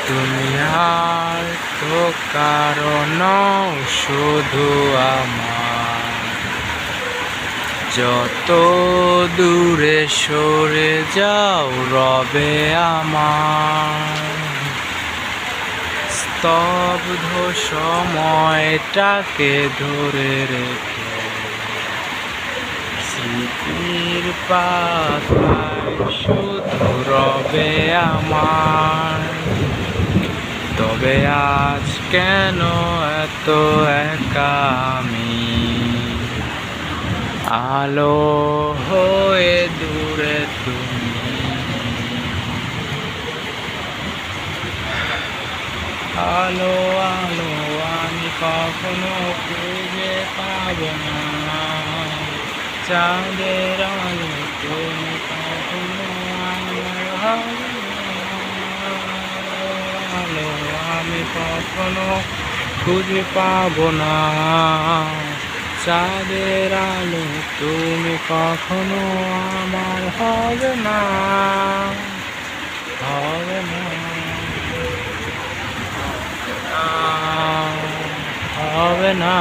তুমি আর তো কারণ শুধু আমার, যত দূরে সরে যাও রবে আমার। স্তব্ধ সময়টাকে ধরে রেখে স্মৃতির পাতায় শুধু রবে আমার। তবে আজ কেন এত একা আমি, আলো হয়ে দূরে তুমি। আলো আলো আমি কখনো খুঁজে পাবো না, চাঁদের আলো তুমি কখনো আমার হবে না। আলো আমি কখনো খুঁজে পাবো না, চাঁদের আলো তুমি কখনো আমার হবে না, হবে না, হবে না।